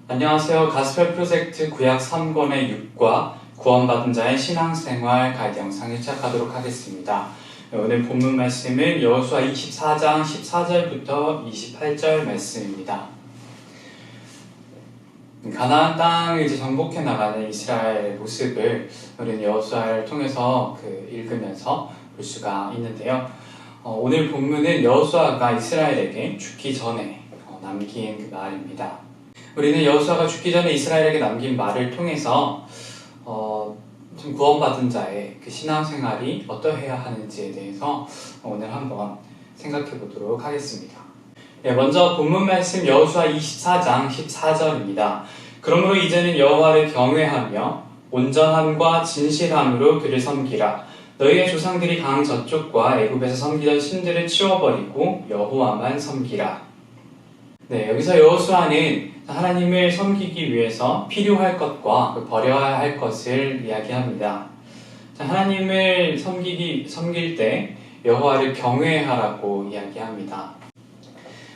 안녕하세요. 가스펠 프로젝트 구약 3권의 6과 구원받은 자의 신앙생활 가이드 영상을 시작하도록 하겠습니다. 오늘 본문 말씀은 여호수아 24장 14절부터 28절 말씀입니다. 가나안 땅을 이제 정복해 나가는 이스라엘의 모습을 우리는 여호수아를 통해서 읽으면서 볼 수가 있는데요. 오늘 본문은 여호수아가 이스라엘에게 죽기 전에 남긴 그 말입니다. 우리는 여호수아가 죽기 전에 이스라엘에게 남긴 말을 통해서 좀 구원받은 자의 그 신앙생활이 어떠해야 하는지에 대해서 오늘 한번 생각해 보도록 하겠습니다. 먼저 본문 말씀 여호수아 24장 14절입니다. 그러므로 이제는 여호와를 경외하며 온전함과 진실함으로 그를 섬기라. 너희의 조상들이 강 저쪽과 애굽에서 섬기던 신들을 치워버리고 여호와만 섬기라. 여기서 여호수아는 하나님을 섬기기 위해서 필요할 것과 버려야 할 것을 이야기합니다. 하나님을 섬길 때 여호와를 경외하라고 이야기합니다.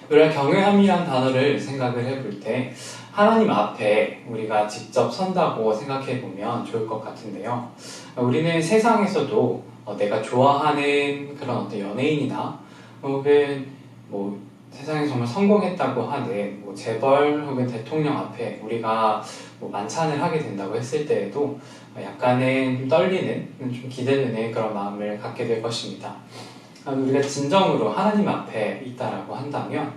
우리가 경외함이란 단어를 생각을 해볼 때 하나님 앞에 우리가 직접 선다고 생각해 보면 좋을 것 같은데요. 우리는 세상에서도 내가 좋아하는 그런 어떤 연예인이나 혹은 세상에 정말 성공했다고 하는 재벌 혹은 대통령 앞에 우리가 만찬을 하게 된다고 했을 때에도 약간의 좀 떨리는, 좀 기대되는 그런 마음을 갖게 될 것입니다. 우리가 진정으로 하나님 앞에 있다라고 한다면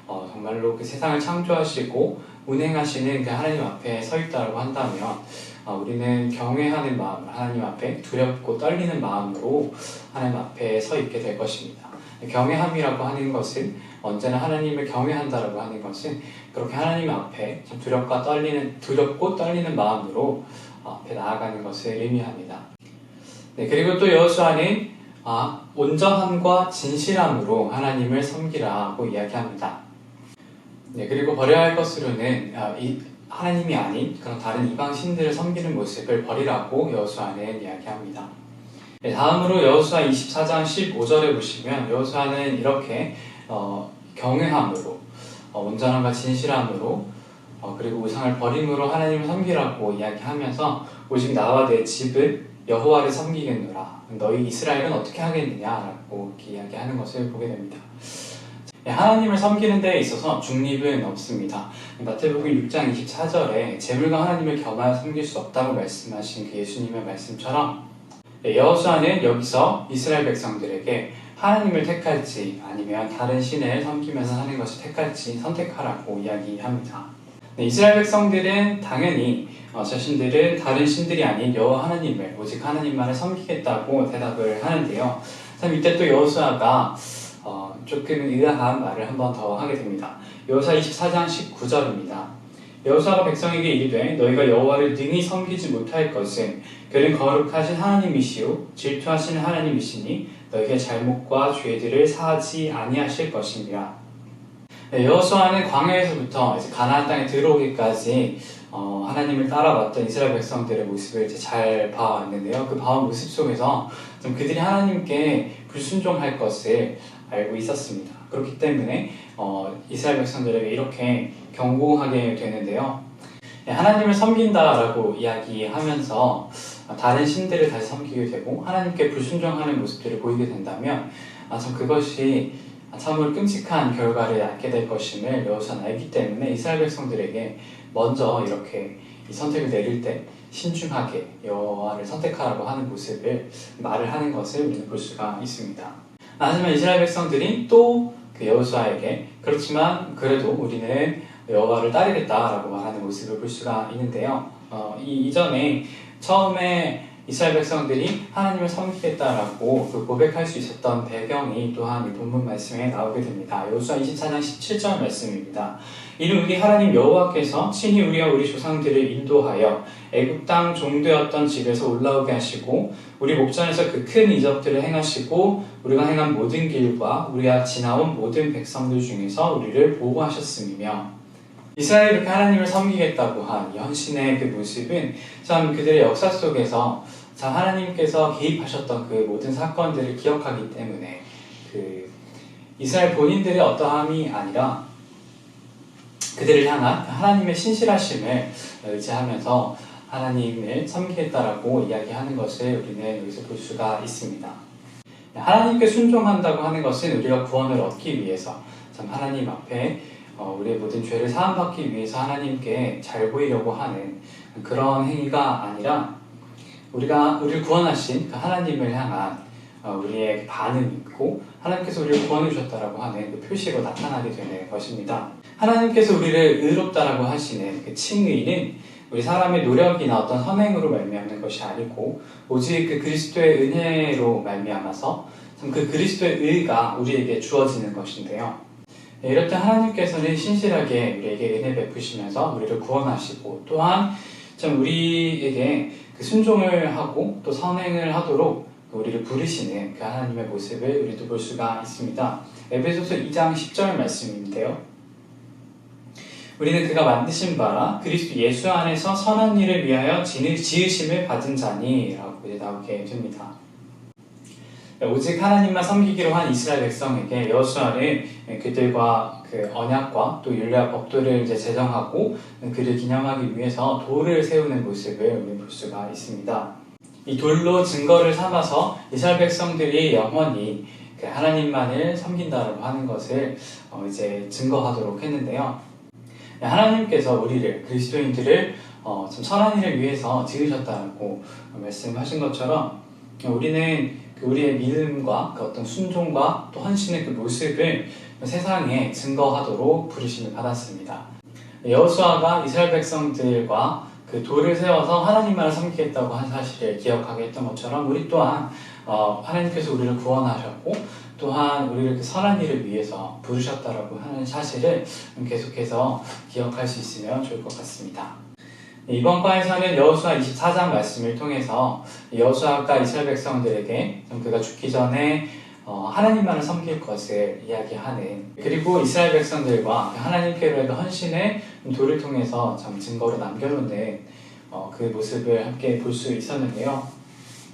정말로 그 세상을 창조하시고 운행하시는 그 하나님 앞에 서 있다라고 한다면 우리는 경외하는 마음, 하나님 앞에 두렵고 떨리는 마음으로 하나님 앞에 서 있게 될 것입니다. 경외함이라고 하는 것은 언제나 하나님을 경외한다라고 하는 것은 그렇게 하나님 앞에 좀 두렵고 떨리는 마음으로 앞에 나아가는 것을 의미합니다. 그리고 또 여호수아는 온전함과 진실함으로 하나님을 섬기라고 이야기합니다. 그리고 버려야 할 것으로는 하나님이 아닌 그런 다른 이방 신들을 섬기는 모습을 버리라고 여호수아는 이야기합니다. 다음으로 여호수아 24장 15절에 보시면 여호수아는 이렇게 경외함으로 온전함과 진실함으로 그리고 우상을 버림으로 하나님을 섬기라고 이야기하면서 오직 나와 내 집은 여호와를 섬기겠노라. 너희 이스라엘은 어떻게 하겠느냐라고 이렇게 이야기하는 것을 보게 됩니다. 하나님을 섬기는 데에 있어서 중립은 없습니다. 마태복음 6장 24절에 재물과 하나님을 겸하여 섬길 수 없다고 말씀하신 그 예수님의 말씀처럼 여호수아는 여기서 이스라엘 백성들에게 하나님을 택할지 아니면 다른 신을 섬기면서 사는 것을 택할지 선택하라고 이야기합니다. 이스라엘 백성들은 당연히 자신들은 다른 신들이 아닌 여호와 하나님을 오직 하나님만을 섬기겠다고 대답을 하는데요. 참 이때 또 여호수아가 조금 의아한 말을 한 번 더 하게 됩니다. 여호수아 24장 19절입니다. 여호수아가 백성에게 이르되 너희가 여호와를 능히 섬기지 못할 것은 그는 거룩하신 하나님이시오 질투하시는 하나님이시니 너희의 잘못과 죄들을 사하지 아니하실 것이니라. 여호수아는 광야에서부터 가나안 땅에 들어오기까지 하나님을 따라왔던 이스라엘 백성들의 모습을 잘 봐왔는데요. 그 봐온 모습 속에서 좀 그들이 하나님께 불순종할 것을 알고 있었습니다. 그렇기 때문에 이스라엘 백성들에게 이렇게 경고하게 되는데요. 하나님을 섬긴다라고 이야기하면서 다른 신들을 다시 섬기게 되고 하나님께 불순종하는 모습들을 보이게 된다면 참 그것이 참으로 끔찍한 결과를 낳게 될 것임을 여호수아는 알기 때문에 이스라엘 백성들에게 먼저 이렇게 이 선택을 내릴 때 신중하게 여호와를 선택하라고 하는 모습을 말을 하는 것을 우리는 볼 수가 있습니다. 하지만 이스라엘 백성들이 또 그 여호수아에게 그렇지만 그래도 우리는 여호와를 따르겠다라고 말하는 모습을 볼 수가 있는데요. 이전에 처음에 이스라엘 백성들이 하나님을 섬기겠다라고 고백할 수 있었던 배경이 또한 이 본문 말씀에 나오게 됩니다. 여호수아 24장 17절 말씀입니다. 이는 우리 하나님 여호와께서 친히 우리와 우리 조상들을 인도하여 애굽 땅 종되었던 집에서 올라오게 하시고 우리 목전에서 그 큰 이적들을 행하시고 우리가 행한 모든 길과 우리가 지나온 모든 백성들 중에서 우리를 보호하셨음이며 이스라엘이 이렇게 하나님을 섬기겠다고 한 헌신의 그 모습은 참 그들의 역사 속에서 참 하나님께서 개입하셨던 그 모든 사건들을 기억하기 때문에 이스라엘 본인들의 어떠함이 아니라 그들을 향한 하나님의 신실하심을 의지하면서 하나님을 섬기겠다라고 이야기하는 것을 우리는 여기서 볼 수가 있습니다. 하나님께 순종한다고 하는 것은 우리가 구원을 얻기 위해서 참 하나님 앞에 우리의 모든 죄를 사함받기 위해서 하나님께 잘 보이려고 하는 그런 행위가 아니라 우리를 구원하신 그 하나님을 향한 우리의 반응이 있고 하나님께서 우리를 구원해 주셨다라고 하는 그 표시로 나타나게 되는 것입니다. 하나님께서 우리를 의롭다라고 하시는 그 칭의는 우리 사람의 노력이나 어떤 선행으로 말미암는 것이 아니고 오직 그 그리스도의 은혜로 말미암아서 그 그리스도의 의가 우리에게 주어지는 것인데요. 이럴 때 하나님께서는 신실하게 우리에게 은혜 베푸시면서 우리를 구원하시고 또한 참 우리에게 그 순종을 하고 또 선행을 하도록 우리를 부르시는 그 하나님의 모습을 우리도 볼 수가 있습니다. 에베소서 2장 10절 말씀인데요. 우리는 그가 만드신 바라 그리스도 예수 안에서 선한 일을 위하여 지으심을 받은 자니 라고 나오게 됩니다. 오직 하나님만 섬기기로 한 이스라엘 백성에게 여호수아는 그들과 그 언약과 또 율례와 법도를 제정하고 그를 기념하기 위해서 돌을 세우는 모습을 우리 볼 수가 있습니다. 이 돌로 증거를 삼아서 이스라엘 백성들이 영원히 그 하나님만을 섬긴다라고 하는 것을 이제 증거하도록 했는데요. 하나님께서 우리를 그리스도인들을 참 선한 일을 위해서 지으셨다고 말씀하신 것처럼 우리는 우리의 믿음과 그 어떤 순종과 또 헌신의 그 모습을 세상에 증거하도록 부르심을 받았습니다. 여호수아가 이스라엘 백성들과 그 돌을 세워서 하나님만을 섬기겠다고 한 사실을 기억하게 했던 것처럼 우리 또한 하나님께서 우리를 구원하셨고 또한 우리를 그 선한 일을 위해서 부르셨다라고 하는 사실을 계속해서 기억할 수 있으면 좋을 것 같습니다. 이번 과에서는 여호수아 24장 말씀을 통해서 여호수아가 이스라엘 백성들에게 그가 죽기 전에 하나님만을 섬길 것을 이야기하는 그리고 이스라엘 백성들과 하나님께로의 헌신의 돌을 통해서 참 증거로 남겨놓는 그 모습을 함께 볼 수 있었는데요.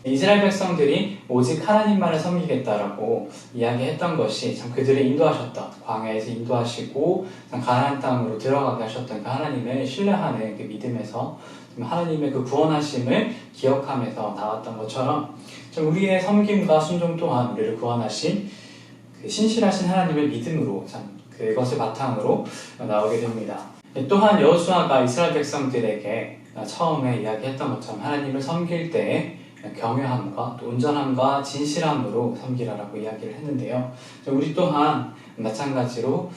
이스라엘 백성들이 오직 하나님만을 섬기겠다라고 이야기했던 것이 참 그들을 인도하셨던 광야에서 인도하시고 가나안 땅으로 들어가게 하셨던 그 하나님을 신뢰하는 그 믿음에서 하나님의 그 구원하심을 기억하면서 나왔던 것처럼 좀 우리의 섬김과 순종 또한 우리를 구원하신 그 신실하신 하나님의 믿음으로 참 그것을 바탕으로 나오게 됩니다. 또한 여호수아가 이스라엘 백성들에게 처음에 이야기했던 것처럼 하나님을 섬길 때에 경외함과 또 온전함과 진실함으로 섬기라라고 이야기를 했는데요. 우리 또한 마찬가지로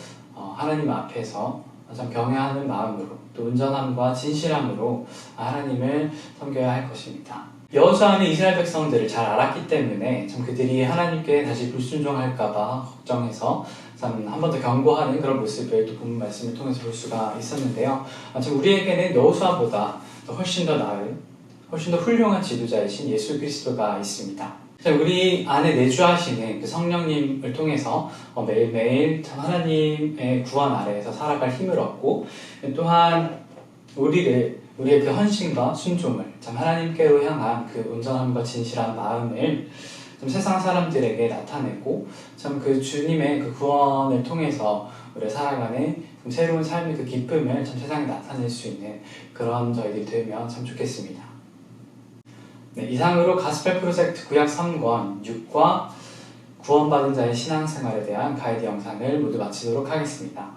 하나님 앞에서 참 경외하는 마음으로 또 온전함과 진실함으로 하나님을 섬겨야 할 것입니다. 여호수아는 이스라엘 백성들을 잘 알았기 때문에 참 그들이 하나님께 다시 불순종할까봐 걱정해서 참 한 번 더 경고하는 그런 모습을 또 본문 말씀을 통해서 볼 수가 있었는데요. 참 우리에게는 여호수아보다 훨씬 더 나은 훨씬 더 훌륭한 지도자이신 예수 그리스도가 있습니다. 우리 안에 내주하시는 그 성령님을 통해서 매일매일 참 하나님의 구원 아래에서 살아갈 힘을 얻고 또한 우리의 그 헌신과 순종을 참 하나님께로 향한 그 온전함과 진실한 마음을 좀 세상 사람들에게 나타내고 참 그 주님의 그 구원을 통해서 우리가 살아가는 새로운 삶의 그 기쁨을 참 세상에 나타낼 수 있는 그런 저희들이 되면 참 좋겠습니다. 네, 이상으로 가스펠 프로젝트 구약 3권 6과 구원받은 자의 신앙생활에 대한 가이드 영상을 모두 마치도록 하겠습니다.